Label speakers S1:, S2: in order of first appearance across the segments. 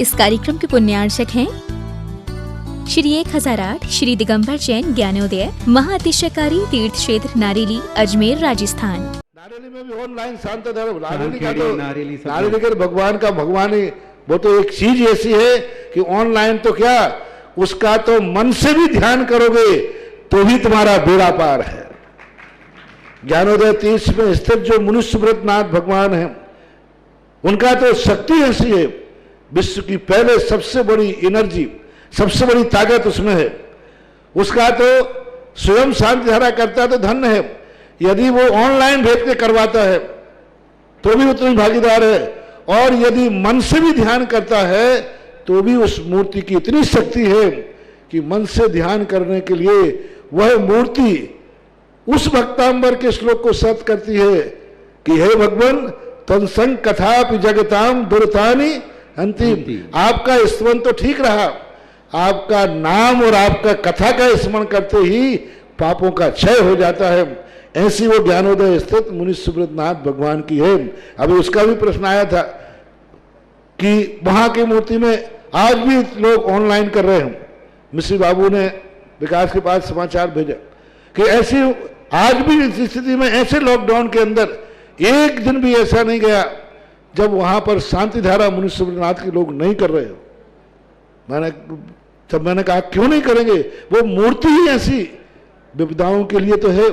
S1: इस कार्यक्रम के पुण्यार्चक हैं श्री 1008 श्री दिगंबर जैन ज्ञानोदय महाअतिशयकारी तीर्थ क्षेत्र नारेली अजमेर राजस्थान।
S2: नारेली में भी ऑनलाइन शांत धर्म नारेली का भगवान का भगवान ही वो तो एक चीज ऐसी है कि ऑनलाइन तो क्या उसका तो मन से भी ध्यान करोगे तो भी तुम्हारा बेड़ा पार है। ज्ञानोदय तीर्थ में स्थित जो मुनि सुब्रतनाथ भगवान है उनका तो शक्ति ऐसी है, विश्व की पहले सबसे बड़ी एनर्जी सबसे बड़ी ताकत उसमें है। उसका तो स्वयं शांति धारा करता तो धन्य है, यदि वो ऑनलाइन भेज के करवाता है तो भी उतनी भागीदार है, और यदि मन से भी ध्यान करता है तो भी उस मूर्ति की इतनी शक्ति है कि मन से ध्यान करने के लिए वह मूर्ति उस भक्तांबर के श्लोक को सत्य करती है कि हे भगवान तत्संग कथापि जगताम दुर्तानि अंतिम। आपका स्मरण तो ठीक रहा, आपका नाम और आपका कथा का स्मरण करते ही पापों का क्षय हो जाता है। ऐसी वो ज्ञानोदय स्थित मुनि सुब्रतनाथ भगवान की है। अभी उसका भी प्रश्न आया था कि वहां की मूर्ति में आज भी लोग ऑनलाइन कर रहे हैं। मिश्री बाबू ने विकास के पास समाचार भेजा कि ऐसी आज भी इस स्थिति में ऐसे लॉकडाउन के अंदर एक दिन भी ऐसा नहीं गया जब वहां पर शांति धारा मुनि सुब्रतनाथ के लोग नहीं कर रहे हो। मैंने कहा क्यों नहीं करेंगे, वो मूर्ति ही ऐसी विपदाओं के लिए तो है।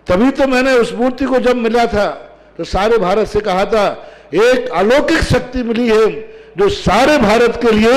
S2: तभी तो मैंने उस मूर्ति को जब मिला था तो सारे भारत से कहा था एक अलौकिक शक्ति मिली है जो सारे भारत के लिए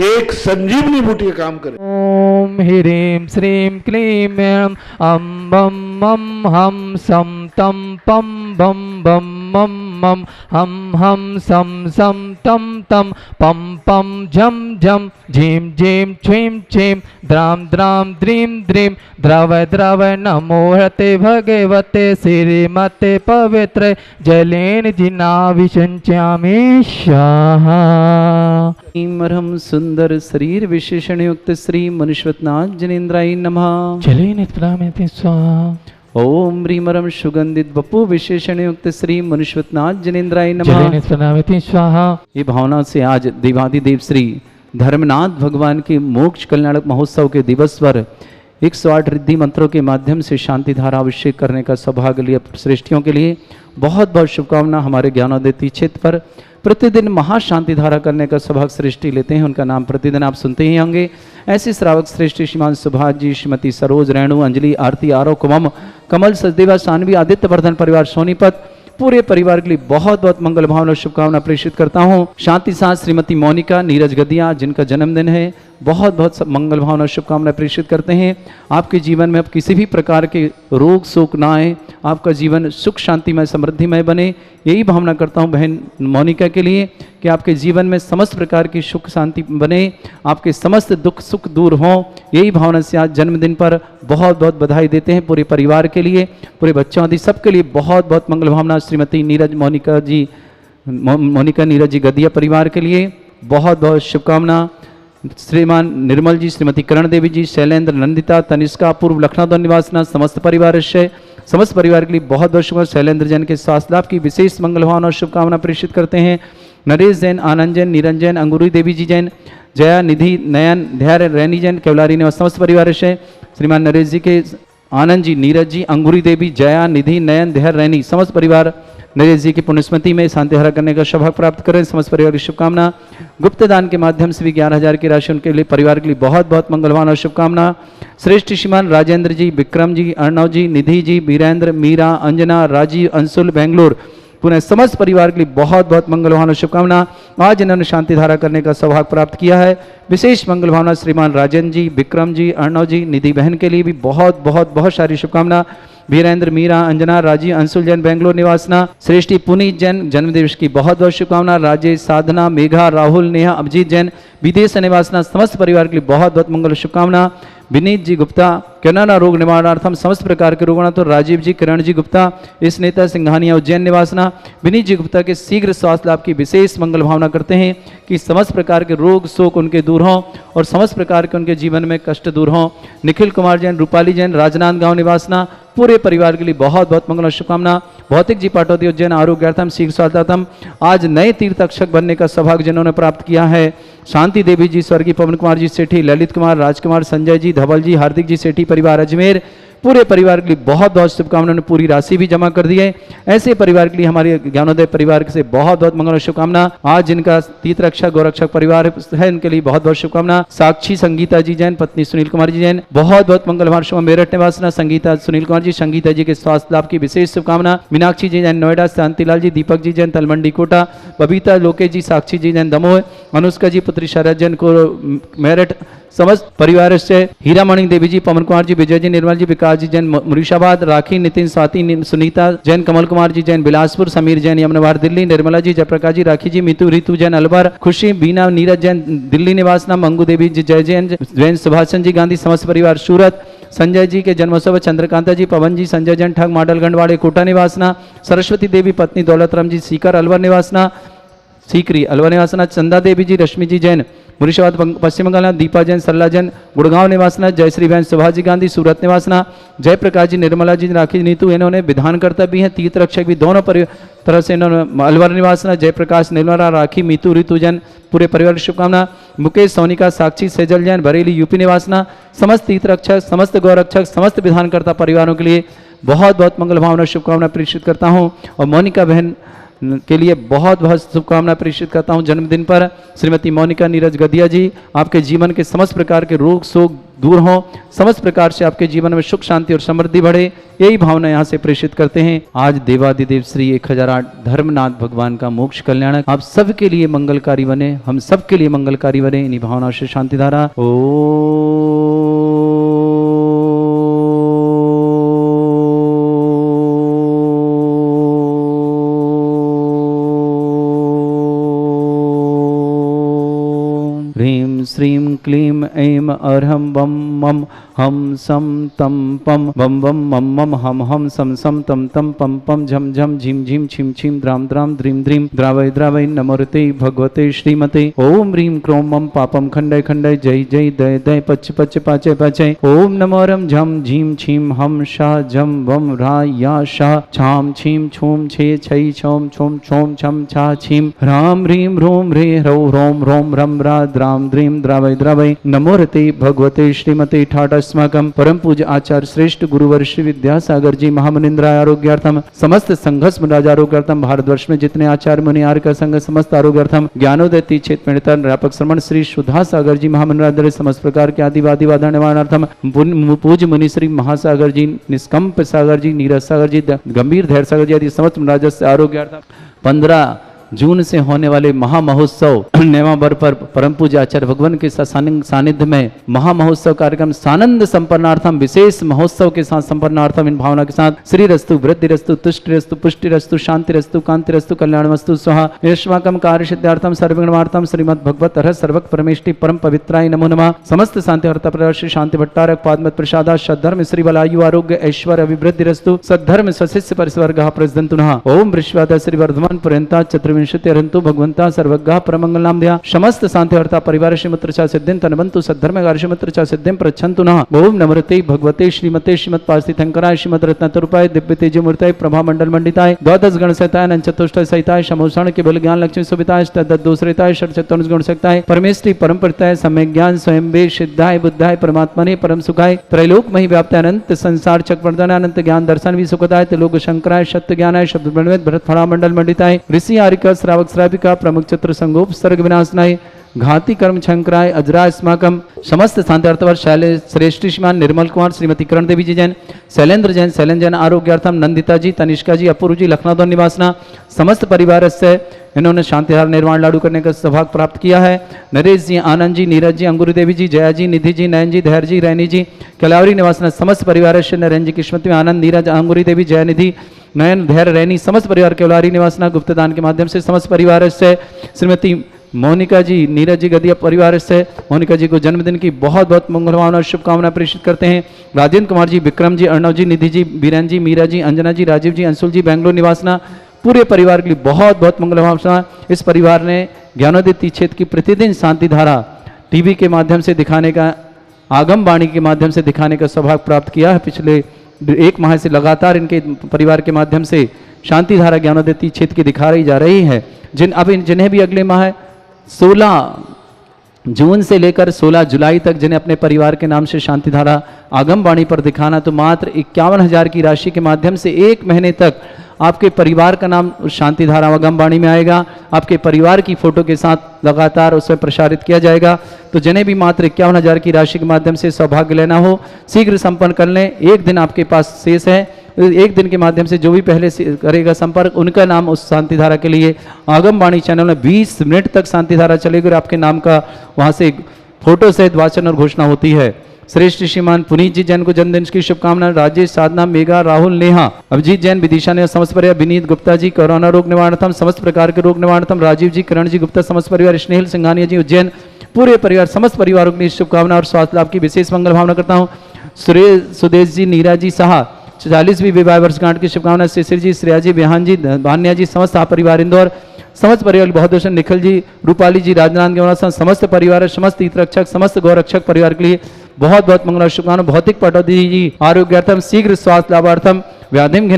S2: एक संजीवनी बूटी का काम करे।
S3: ओम ह्रीं श्रीं क्लीं ऐं अं बं मं हम सं तं पं बं बं मं मं हम सं सं तं तं पं पं झं झं झीं झीं छ्वीं छीं द्रां द्रां द्रीं द्रीं द्रव द्रव नमो हते भगवते श्रीमते पवित्र जलेन जिनाभिषिञ्चामि स्वाहा।
S4: मरहम सुंदर शरीर विशेषण युक्त श्री मनुष्वतनाथ जनेन्द्राय नमः।
S3: चले नित्यामिते स्वाहा।
S4: ओम ह्रीमरम सुगंधित बपु विशेषण युक्त श्री मनुष्वतनाथ जनेन्द्राय नमः।
S3: चले नित्यामिते स्वाहा।
S4: ये भावना से आज देवाधिदेव श्री धर्मनाथ भगवान के मोक्ष कल्याणक महोत्सव के दिवस पर 108 रिद्धि मंत्रों के माध्यम से शांति धारा अभिषेक करने का सौभाग्य लिया श्रेष्ठियों के लिए बहुत बहुत शुभकामना। हमारे ज्ञानोदय क्षेत्र पर प्रतिदिन महाशांति धारा करने का सौभाग्य सृष्टि लेते हैं, उनका नाम प्रतिदिन आप सुनते ही होंगे। ऐसे श्रावक श्रेष्ठी श्रीमान सुभाष जी, श्रीमती सरोज, रेणु, अंजलि, आरती, आरो, कुमम, कमल, सचदेवा, सानवी, आदित्य वर्धन परिवार, सोनीपत, पूरे परिवार के लिए बहुत बहुत मंगल भावना शुभकामना प्रेषित करता हूँ। शांति साथ श्रीमती मोनिका, नीरज गदिया जिनका जन्मदिन है, बहुत बहुत मंगल भावना शुभकामना प्रेषित करते हैं। आपके जीवन में अब किसी भी प्रकार के रोग शोक ना आए, आपका जीवन सुख शांतिमय समृद्धिमय बने, यही भावना करता हूँ बहन मोनिका के लिए कि आपके जीवन में समस्त प्रकार की सुख शांति बने, आपके समस्त दुख सुख दूर हों, यही भावना से आज जन्मदिन पर बहुत बहुत बधाई देते हैं। पूरे परिवार के लिए, पूरे बच्चों आदि सबके लिए बहुत बहुत मंगल भावना। श्रीमती नीरज मोनिका नीरज जी गदिया परिवार के लिए बहुत बहुत शुभकामना। श्रीमान निर्मल जी, श्रीमती करण देवी जी, शैलेंद्र, नंदिता, तनिष्का, पूर्व लखनऊ निवासना समस्त परिवार समस्त परिवार के लिए बहुत बहुत शुभ। शैलेंद्र जैन के स्वास्थ्य लाभ की विशेष मंगल भावना और शुभकामना प्रेषित करते हैं। नरेश जैन, आनंद जैन, निरंजन, अंगूरी देवी जी जैन, जया, निधि, नयन, धैर्य, रैनी जैन, केवलारी निवास समस्त परिवार श्रीमान नरेश जी के आनंद जी, नीरज जी, अंगूरी देवी, जया, निधि, नयन, धैर्य, रैनी समस्त परिवार नरेश जी की पुण्यस्मृति में शांति धारा करने का सौभाग्य प्राप्त करें। समस्त परिवार की शुभकामना। गुप्त दान के माध्यम से भी 11,000 की राशि उनके लिए परिवार के लिए बहुत बहुत मंगलवान और शुभकामना। श्रेष्ठ श्रीमान राजेंद्र जी, विक्रम जी, अर्णव जी, निधि जी, वीरेंद्र, मीरा, अंजना, राजीव, अंशुल, बेंगलोर पुनः समस्त परिवार के लिए बहुत बहुत मंगलवान और शुभकामना। आज इन्होंने शांति धारा करने का सौभाग्य प्राप्त किया है। विशेष मंगल भावना श्रीमान राजेंद्र जी, विक्रम जी, अर्णव जी, निधि बहन के लिए भी बहुत बहुत बहुत सारी शुभकामना। वीरेंद्र, मीरा, अंजना, राजीव, अंशुल जैन बेंगलोर निवासना। श्रेष्ठी पुनीत जैन जन्मदिवस की बहुत बहुत शुभकामना। राजेश, साधना, मेघा, राहुल, नेहा, अभिजीत जैन विदेश निवासना समस्त परिवार के लिए बहुत बहुत मंगल शुभकामना। विनीत जी गुप्ता किरणा रोग निवारणार्थम समस्त प्रकार के रोगों तो राजीव जी, किरण जी गुप्ता, इस नेता सिंघानिया उज्जैन निवासना, विनीत जी गुप्ता के शीघ्र स्वास्थ्य लाभ की विशेष मंगल भावना करते हैं कि समस्त प्रकार के रोग शोक उनके दूर हों और समस्त प्रकार के उनके जीवन में कष्ट दूर हों। निखिल कुमार जैन, रूपाली जैन, राजनांदगांव निवासना, पूरे परिवार के लिए बहुत बहुत मंगल और शुभकामना। भौतिक जी पाटौदी उज्जैन आरोग्यार्थम शीघ्र स्वास्थ्यम, आज नए तीर्थक्षक बनने का सौभाग्य जिन्होंने प्राप्त किया है। शांति देवी जी, स्वर्गीय पवन कुमार जी सेठी, ललित कुमार, राजकुमार, संजय जी, धवल जी, हार्दिक जी सेठी परिवार अजमेर, पूरे परिवार के लिए बहुत बहुत शुभकामनाएं। पूरी राशि भी जमा कर दी है। ऐसे परिवार के लिए हमारे ज्ञानोदय परिवार से बहुत बहुत मंगल और शुभकामना। आज जिनका तीर्थरक्षक गौरक्षक परिवार है उनके लिए बहुत बहुत शुभकामना। साक्षी संगीता जी जैन, पत्नी सुनील कुमार जी जैन, बहुत बहुत मंगल। शुभ मेरठ निवासना संगीता सुनील कुमार जी, संगीता जी के स्वास्थ्य लाभ की विशेष शुभकामना। मीनाक्षी जी जैन नोएडा, शांतिलाल जी, दीपक जी जैन तलमंडी कोटा, बबीता लोकेश जी, साक्षी जी जैन दमोह, अनुष्का जी पुत्री शरद जैन को मेरठ, समस्त परिवार से हीरामणि देवी जी, पवन कुमार जी, विजय जी, निर्मल जी, विकास जी जैन मुरीशाबाद, राखी, नितिन, स्वाति, सुनीता जैन, कमल कुमार जी जैन बिलासपुर, समीर जैन यमुनाबाद दिल्ली, निर्मला जी, जयप्रकाश जी, राखी जी, मितू, रितु जैन अलवर, खुशी, बीना, नीरज जैन दिल्ली निवासना, मंगू देवी जी, जय जैन, सुभाषचंद्र जी गांधी, समस्त परिवार सूरत, संजय जी के जन्मोत्सव, चंद्रकांता जी, पवन जी, संजय जैन ठग माडल गंडवाड़े कोटा निवासना, सरस्वती देवी पत्नी दौलतराम जी सीकर अलवर निवासना, सीकरी अलवर निवासना, चंदा देवी जी, रश्मि जी जैन मुरीशाबाद पश्चिम बंगाल, दीपा जैन, सरला जैन गुड़गांव निवासना, जयश्री बहन, सुभाष जी गांधी सूरत निवासना, जयप्रकाश जी, निर्मला जी, राखी, नीतू, इन्होंने विधान कर्ता भी हैं, तीर्थ रक्षक भी, दोनों तरह से इन्होंने अलवर निवासना, जयप्रकाश, निर्मला, राखी, मीतू, ऋतु जैन, पूरे परिवार की शुभकामना। मुकेश सोनिका, साक्षी, सेजल जैन बरेली यूपी निवासना, समस्त तीर्थ रक्षक, समस्त गौरक्षक, समस्त विधानकर्ता परिवारों के लिए बहुत बहुत मंगल भावना शुभकामना प्रेषित करता हूँ। और मोनिका बहन के लिए बहुत बहुत शुभकामना प्रेषित करता हूं जन्मदिन पर। श्रीमती मोनिका नीरज गदिया जी, आपके जीवन के समस्त प्रकार के रोग शोक दूर हों, समस्त प्रकार से आपके जीवन में सुख शांति और समृद्धि बढ़े, यही भावना यहाँ से प्रेषित करते हैं। आज देवादिदेव श्री 1008 धर्मनाथ भगवान का मोक्ष कल्याणक आप सबके लिए मंगलकारी बने, हम सबके लिए मंगलकारी बने। इन्हीं भावनाओं से शांति धारा श्रीं क्लीं ऐं अर्हं बम मम हम सम तम पम बम बम मम मम हम सम सम तम तम पम पम झम झम झिम झिम छिम छिम द्राम द्राम द्रीम द्रीम द्रावय द्रावय नमोरते भगवते श्रीमते ओम ह्रीं क्रोम मम पापम खंडय खंडय जय जय दय दय पच पच पाचय पाचय ओम नमोरम झम झीम छीम हम शाह झम वम रा या शाह छाम छीम छूम छे छै छोम छोम छोम छम छा छीम राम ह्रीं रोम रे ह्रौ रोम रोम रम रा द्राम द्रीम द्रावय द्रावय नमोरते भगवते श्रीमते ठाट अस्माकं परम पूज्य आचार्य श्रेष्ठ गुरुवर श्री विद्यासागर जी महामनिंद्राय आरोग्यार्थम समस्त संघर्ष राज आरोग्यार्थम भारतवर्ष में जितने आचार्य मुनि आर्य का संघ समस्त आरोग्यार्थम ज्ञानोदय तीक्षेत पंडिता व्यापक श्रमण श्री सुधा सागर जी महामनिंद्राय समस्त प्रकार के आदिवादी बाधा निवारणार्थम पूज्य मुनि श्री महासागर जी निष्कंप सागर जी नीरज सागर जी गंभीर धैर्य सागर जी आदि समस्त राजस्व आरोग्यार्थम 15 जून से होने वाले महामहोत्सव नेमाबर पर परम पूज्य आचार्य भगवान के सानिध्य में महामहोत्सव कार्यक्रम सानंद संपन्नार्थम विशेष महोत्सव के साथ संपन्नार्थम इन भावना के साथ श्री रस्तु वृद्धि रस्तु तुष्टि रस्तु पुष्टि रस्तु शांति रस्तु कांति रस्तु कल्याण वस्तु स्वाहा यशमाकम कार्य सिद्धार्थम सर्वगुणार्थम श्रीमद भगवत हर सर्वक परमेष्टि परम पवित्राय नमो नमः समस्त शांति हर्ता प्रदान श्री शांति भट्टारक पादमत प्रसादा सद्धर्म श्री बलायु आरोग्य ऐश्वर्य अभिवृद्धि रस्तु सद्धर्म स्वशिष्य परिस्वर्गः प्रसदन्तुनः ओम वृश्वादा श्री वर्धमान पर्यंता चतुर्विंशति अरंतु भगवंता सर्वज्ञ परमंगल नाम दिया समस्त शांति हर्ता परिवार श्रीमत्र चा सिद्धिं तनवंतु सद्धर्म कार्य चा सिद्धिं प्रच्छन्तु नः ओम नमोते भगवते श्रीमते श्रीमद पार्थिथंकराय श्रीमद रत्नतरूपाय दिव्य तेजमूर्ताय प्रभा मंडल मंडिताय द्वादश गण सहिताय अनंत चतुष्टय सहिताय समोषण केवल ज्ञान लक्ष्मी सुविताय तद्दोषरिताय षट्चतुर्ष गुण सहिताय परमेष्टि परम परिताय सम्यक ज्ञान स्वयं वे सिद्धाय बुद्धाय परमात्मने परम सुखाय त्रैलोक महि व्याप्त अनंत संसार चक्रवर्तन अनंत ज्ञान दर्शन भी सुखदाय त्रिलोक शंकराय सत्य ज्ञानाय शब्द ब्रह्मवेद भरत फड़ा मंडल मंडिताय ऋषि आर्यक श्रावक श्राविका प्रमुख चतुर संगोप सर्ग विनाशनाय घाती कर्म शंकराय अजरा अस्माकम समस्त शांति अर्थवर शैलेश श्रेष्ठ श्रीमान निर्मल कुमार श्रीमती किरण देवी जी जैन शैलेंद्र जैन आरोग्यार्थम नंदिता जी तनिष्का जी अपूर्व जी लखनऊ निवासना समस्त परिवार से इन्होंने शांतिहार निर्माण लाडू करने का सौभाग्य प्राप्त किया है। नरेश जी, आनंद जी, नीरज जी, अंगुरी देवी जी, जया जी, निधि जी, नयन जी, धैर्य जी, रैनी जी, कलावरी निवासना समस्त परिवार से नरेन जी किस्मत में आनंद, नीरज, अंगुरी देवी, जया निधि, नयन, धैर्य, रैनी समस्त परिवार केवलारी निवासना गुप्तदान के माध्यम से समस्त परिवार से श्रीमती मोनिका जी, नीरज जी गदिया परिवार से मोनिका जी को जन्मदिन की बहुत बहुत मंगल भावना और शुभकामना प्रेषित करते हैं। राजेंद्र कुमार जी, विक्रम जी, अर्णव जी, निधि जी, बीरन जी, मीरा जी, अंजना जी, राजीव जी, अंशुल जी, बेंगलोर निवासना, पूरे परिवार के लिए बहुत बहुत मंगल भावना। इस परिवार ने ज्ञानोदय तीर्थ क्षेत्र की प्रतिदिन शांति धारा टीवी के माध्यम से दिखाने का, आगम वाणी के माध्यम से दिखाने का सौभाग्य प्राप्त किया है। पिछले 1 माह से लगातार इनके परिवार के माध्यम से शांति धारा ज्ञानोदय तीर्थ क्षेत्र की दिखा रही जा रही है। जिन्हें भी अगले माह 16 जून से लेकर 16 जुलाई तक जिन्हें अपने परिवार के नाम से शांति धारा आगम वाणी पर दिखाना, तो मात्र 51,000 की राशि के माध्यम से 1 महीने तक आपके परिवार का नाम शांति धारा आगम वाणी में आएगा। आपके परिवार की फोटो के साथ लगातार उसमें प्रसारित किया जाएगा। तो जिन्हें भी मात्र 51,000 की राशि के माध्यम से सौभाग्य लेना हो, शीघ्र संपन्न कर लें। 1 दिन आपके पास शेष है। 1 दिन के माध्यम से जो भी पहले से करेगा संपर्क, उनका नाम उस शांति धारा के लिए आगम वाणी चैनल में 20 मिनट तक शांति धारा चलेगी और आपके नाम का वहां से फोटो सहित वाचन और घोषणा होती है। श्रेष्ठ श्रीमान पुनीत जी जैन को जन्मदिन की शुभकामना। राजेश, साधना, मेघा, राहुल, नेहा, अभिजीत जैन, विदिशा ने समस्त परिवार, विनीत गुप्ता जी कोरोना रोग निवारणार्थम, समस्त प्रकार के रोग निवारणार्थम, राजीव जी, किरण जी गुप्ता, समस्त परिवार, स्नेहिल सिंघानिया जी उज्जैन, पूरे परिवार समस्त परिवारों के लिए शुभकामना और स्वास्थ्य लाभ की विशेष मंगल भावना करता हूँ। सुदेश जी, नीरा जी साहा 40वीं विवाह वर्षगांठ की शुभकामना। शिशिर जी, श्रेया जी, विहान जी, भान्या जी, समस्त परिवार इंदौर, समस्त परिवार बहुत दर्शन, निखिल जी, रूपाली जी, राजनाथ के समस्त परिवार, समस्त तीर्थ रक्षक, समस्त गौरक्षक परिवार के लिए बहुत बहुत मंगल शुभकामना। भौतिक पटौदी जी आरोग्यार्थम, शीघ्र स्वास्थ्य लाभार्थम, व्याधिम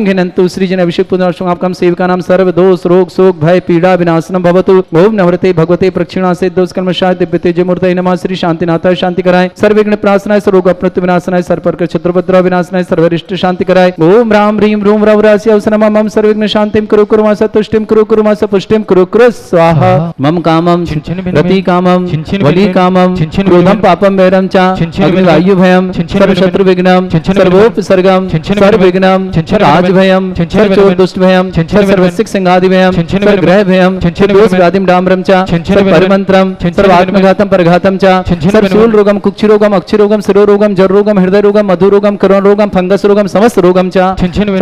S4: घिनंतु श्री जन अभिषेक पुनर्शुभकाम सेविका नाम सर्व दोष रोग शोक भय पीड़ा विनाशनम भवतु। ओम नवरते भगवते प्रक्षिणा से दोष कर्म शाय दिव्य तेज मूर्तये नमः। श्री शांतिनाथाय शांति कराय, सर्वविघ्न प्रणाशनाय, सर्वरोग अपमृत्यु विनाशनाय, सर्वप्रकार शत्रुपद्रव विनाशनाय, सर्वरिष्ट शांति कराय। ओम राम ह्रीम रूम रवरास्य अवसनम मम सर्वविघ्न शांतिम कुरु कुरु मास तुष्टिम कुरु कुरु मास पुष्टिम कुरु कुरु स्वाहा। मम कामम रति कामम वली कामम क्रोधम पापम वैरम च अग्निवायु भयम सर्व शत्रु विघ्नम सर्वोपसर्गम सर्वविघ्नम राज भयम सर्वचोर दुष्ट भयम सर्वसिक संगादि भयम सर्वग्रह भयम सर्वदोष व्याधिम डाम्रम च सर्वपरमंत्रम सर्वात्मघातम परघातम च सर्वशूल रोगम कुक्षि रोगम अक्षि रोगम शिरो रोगम जर रोगम हृदय रोगम मधु रोगम करोण रोगम फंगस रोगम समस्त रोगम च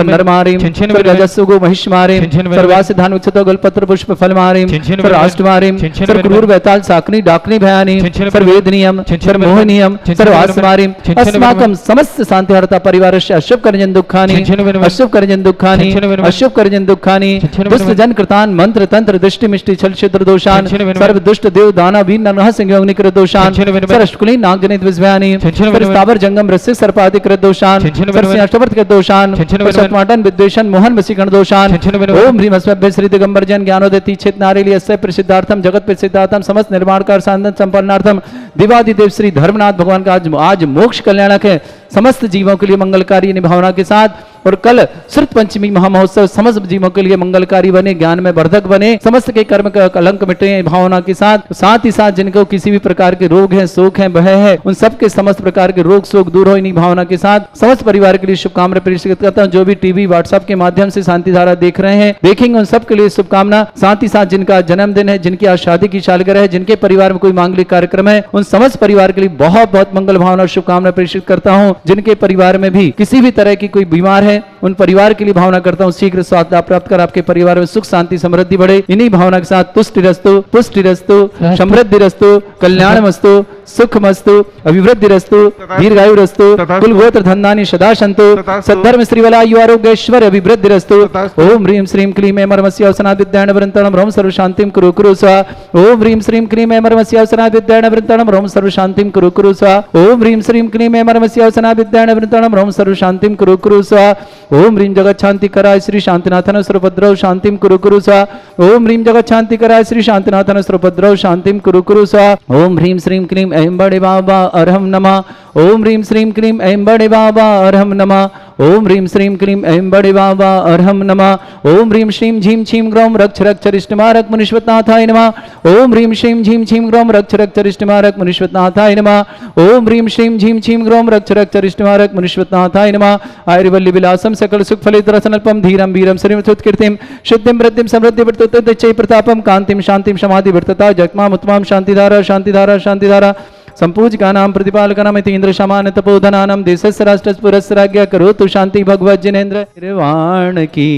S4: नरमारीम सर्वगजस्सुगो महिष्मारीम सर्वासिधान उच्चतो गलपत्र पुष्प फलमारीम सर्वाष्टमारीम सर्वक्रूर वैताल साकनी डाकनी भयानी सर्ववेदनीयम सर्वमोहनीयम सर्वास्मारीम अस्माकं समस्त शांतिहर्ता परिवारस्य अशुभ कर्जन दुःखानि अशुभ कर्जन दुःखानि अशुभ कर्जन दुःखानि दुष्ट जन कृतान मंत्र तंत्र दृष्टि मिष्टि छल छिद्र दोषान सर्व दुष्ट देव दानव वीर नरह सिंह अग्निकृत दोषान सरष्कुली नाग जनित विषभयानि स्थावर जंगम रस्य सर्पादि कृत दोषान सर्व अष्टवर्त कृत दोषान सतमाटन विद्वेषण मोहन वशीकरण दोषान ओम ह्रीम अस्मभ्य श्री दिगंबर जैन ज्ञानोदय तीर्थ क्षेत्र नारेली अस्य प्रसिद्धार्थम जगत प्रसिद्धार्थम समस्त निर्माणकार साधन संपन्नार्थम दिवादिदेव श्री धर्मनाथ भगवान का आज मोक्ष कल्याणक है, समस्त जीवों के लिए मंगलकारी भावना के साथ। और कल श्रुत पंचमी महामहोत्सव समस्त जीवों के लिए मंगलकारी बने, ज्ञान में वर्धक बने, समस्त के कर्म का कलंक मिटे भावना के साथ। साथ ही साथ जिनको किसी भी प्रकार के रोग हैं, शोक हैं, भय है, उन सब के समस्त प्रकार के रोग शोक दूर हो इन्हीं भावना के साथ। समस्त परिवार के लिए शुभकामना प्रेषित करता हूँ। जो भी टीवी व्हाट्सएप के माध्यम से शांति धारा देख रहे हैं, देखेंगे, उन सब के लिए शुभकामना। साथ ही साथ जिनका जन्मदिन है, जिनकी आज शादी की सालगिरह है, जिनके परिवार में कोई मांगलिक कार्यक्रम है, उन समस्त परिवार के लिए बहुत बहुत मंगल भावना और शुभकामना प्रेषित करता हूँ। जिनके परिवार में भी किसी भी तरह की कोई बीमार है, उन परिवार के लिए भावना करता हूँ शीघ्र स्वास्थ्य लाभ प्राप्त कर आपके परिवार में सुख शांति समृद्धि बढ़े। इन्हीं भावना के साथ तुष्टिरस्तु पुष्टिरस्तु समृद्धिरस्तु कल्याणमस्तु सुखमस्तु अभिवृद्धिरस्तु दीर्घायुरस्तु कुलगोत्र धन्धानि सदा सन्तु सद्धर्म श्रीवलायु आरोग्यैश्वर्य अभिवृद्धिरस्तु। ओम ह्रीं श्रीं क्लीं ऐं मर्मस्य अवसनात् विद्याण वृन्तणं ह्रौं सर्व शांतिं कुरु कुरु स्वाहा। ओम ह्रीं श्रीं क्लीं ऐं मर्मस्य अवसनात् विद्याण वृन्तणं ह्रौं सर्व शांतिं कुरु कुरु स्वाहा। ओम ह्रीं श्रीं क्लीं ऐं मर्मस्य अवसनात् विद्याण वृन्तणं ह्रौं सर्व शांतिं कुरु कुरु स्वाहा। ओम ह्रीं जगत शांति कराय श्री शांतिनाथन सर्वभद्रौ शांतिं कुरु कुरु स्वाहा। ओम ह्रीं जगत शांति कराय श्री शांतिनाथन सर्वभद्रौ शांतिं कुरु कुरु स्वाहा। ओम ह्रीं श्रीं क्लीं ऐं बड़े बाबा अरहम नमः। ओम ह्रीं श्रीं क्लीं ऐं बड़े बाबा अरहम नमः। ओम ह्रीं श्रीं क्लीं ऐं बड़े बाबा अरहम नमः। ओम ह्रीं श्रीं झीं छीं ग्रौं रक्ष रक्ष रिष्टमारक मुनीश्वरनाथाय नमः। ओम ह्रीं श्रीं झीं छीं ग्रौं रक्ष रक्ष रिष्टमारक मुनीश्वरनाथाय नमः। ओम ह्रीं श्रीं झीं छीं ग्रौं रक्ष रक्ष रिष्टमारक मुनीश्वरनाथाय नमः। आयुर्वल्ली विलासम सकल सुख फलित रसनल्पम धीरम वीरम श्रीम कीर्तिम शुद्धिम वृद्धिम समृद्धि वर्तते प्रतापम कांतिम शांतिम समाधि वर्तता जगमाम उत्तमाम शांतिधारा शांतिधारा शांतिधारा संपूजका नाम प्रतिपालका नाम इंद्र शमान तपोधना नाम देशस्य राष्ट्रस्य पुरस्य राज्ञा करोतु शांति भगवत जिनेन्द्र निर्वाण की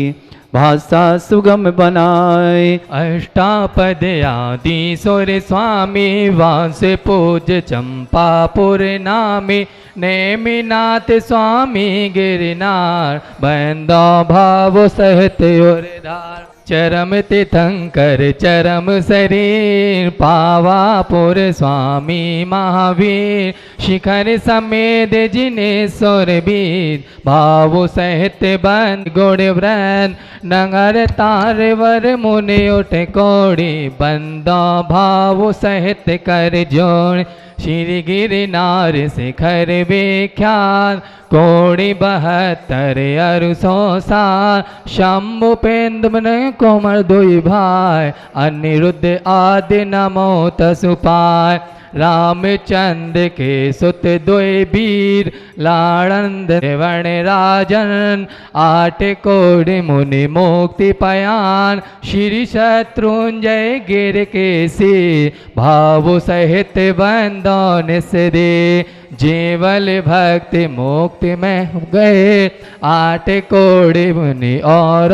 S4: भाषा सुगम बनाए।
S3: अष्टापद आदि सुर स्वामी वास पूज चंपापुर नामी नेमिनाथ स्वामी गिरनार बंदो भाव सहित उरधार। चरम तीर्थंकर चरम शरीर पावापुर स्वामी महावीर शिखर समेत जिनेश्वर बीर भाव सहित बंद गुण व्रत नगर तार वर मुनि उठ कोड़ी बंदो भाव सहित कर जोड़। श्री गिरनार शिखर विख्यात कोड़ी 72 अरु 100 शंभु पेंदुमन कोमल दुई भाई अनिरुद्ध आदि नमो तसुपाय। रामचंद्र के सुत दुई वीर लाड़ंद वण राजन 8 कोड़ि मुनि मुक्ति पयान। श्री शत्रुंजय गिर के सी भाव सहित बंदो निस दे। जीवल भक्ति मुक्ति में गए 8 कोड़ि मुनि और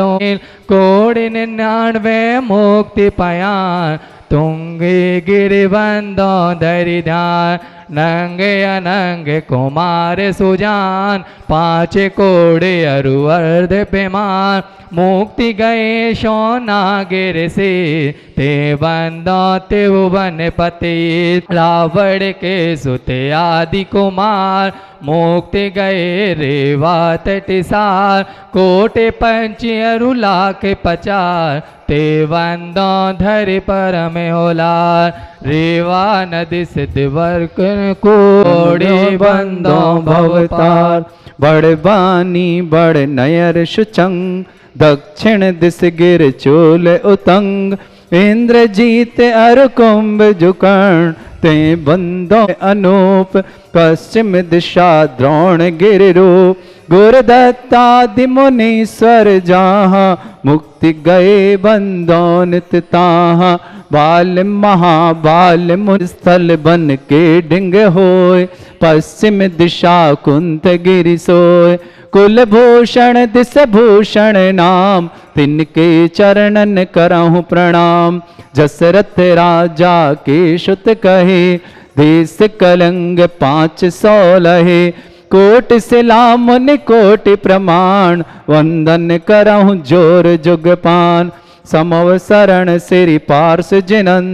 S3: कोड़ि 99 मुक्ति पयान। तुंगे गिरिबंदो धरि ध्यान नंगे अनंगे कुमार सुजान 5 कोड़े अरु अर्ध पेमान। मुक्ति गए सोना गिर से ते बंदो त्रिभुवन पति रावण के सुते आदि कुमार। मुक्ति गए रेवा तटिसार कोटि 5 अरु लाख 50 ते बंदो धरि परम होलार। रेवा नदी सिद्ध वर्क कोड़े बंदो भवतार।
S4: बड़ बानी बड़ नयर शुचंग दक्षिण दिस गिर चोल उतंग। इंद्रजीत अर कुंभ जुकर्ण ते बंदो अनूप। पश्चिम दिशा द्रोण गिर रूप गुरुदत्तादि मुनीश्वर जहाँ। मुक्ति गए बंदो नित ताहाँ बाल महाबाल मुस्थल बन के डिंग होय। पश्चिम दिशा कुंत गिरि सोय कुलभूषण दिस भूषण नाम। तिनके चरणन करहु प्रणाम जसरथ राजा के सुत कहे। देश कलंग 500 लहे कोट सिला मुनि कोटि प्रमाण। वंदन करहु जोर जुगपान समव शरण श्री पार्श जिनन।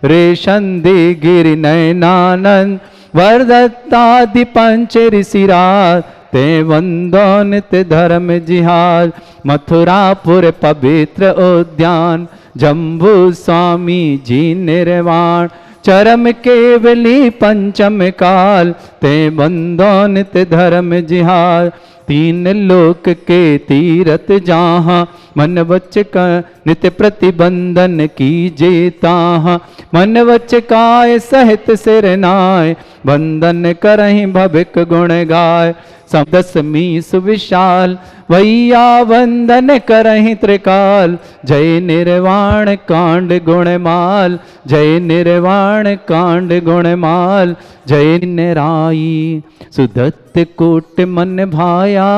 S4: रेशन दे गिरि नयनानंद वरदत्तादि 5 ऋषिराज ते वंदो नित धर्म जिहाज। मथुरापुर पवित्र उद्यान जम्बू स्वामी जी निर्वाण। चरम केवली पंचम काल ते बंदो नित धर्म जिहाज। 3 लोक के तीरथ जहाँ मन वच का नित प्रतिबंधन कीजे ताहाँ। मन वच काय सहित सिर नाय बंधन करहि भविक गुण गाय। दशमी सुविशाल वैया वंदन करहि त्रिकाल। जय निर्वाण कांड गुणमाल जय निर्वाण कांड गुणमाल। जय निराई सुदत्त कोट मन भाया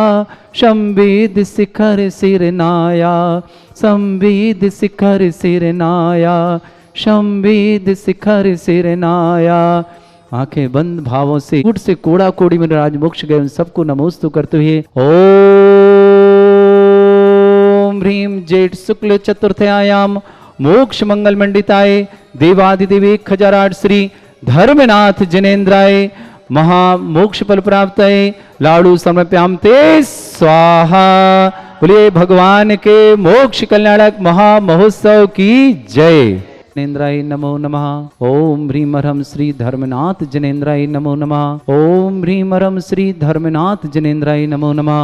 S4: संवेद शिखर सिर नाया। संवेद शिखर सिर नाया संवेद शिखर सिर नाया। आंखें बंद भावों से कूट से कोड़ा कोड़ी में राज मोक्ष गए उन सबको नमोस्तु करते हुए ओम ह्रीम जेठ शुक्ल चतुर्थयाम मोक्ष मंगल मंडिताय देवादिदेव 1008 श्री धर्मनाथ जिनेन्द्राय महामोक्ष फल प्राप्त लाडू समर्प्याम ते स्वाहा। बोलिए भगवान के मोक्ष कल्याणक महामहोत्सव की जय। जिनेन्द्राय नमो नमः। ओम ह्रीम ह्रम श्री धर्मनाथ जिनेन्द्राय नमो नमः। ओम ह्रीम ह्रम श्री धर्मनाथ जिनेन्द्राय नमो नमः।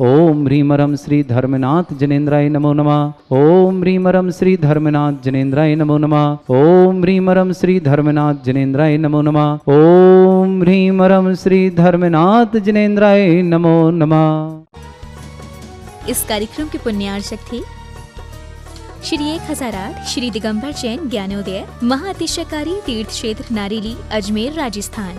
S4: ओम ह्रीम ह्रम श्री धर्मनाथ जिनेन्द्राय नमो नमः। ओम ह्रीम ह्रम श्री धर्मनाथ जिनेन्द्राय नमो नमः। ओम ह्रीम ह्रम श्री धर्मनाथ जिनेन्द्राय नमो नमः। ओम ह्रीम ह्रम श्री धर्मनाथ जिनेन्द्राय नमो नमः।
S1: इस कार्यक्रम के पुण्यार्चक थे श्री 1008 श्री दिगंबर जैन ज्ञानोदय महाअतिशयकारी तीर्थ क्षेत्र नारेली अजमेर राजस्थान।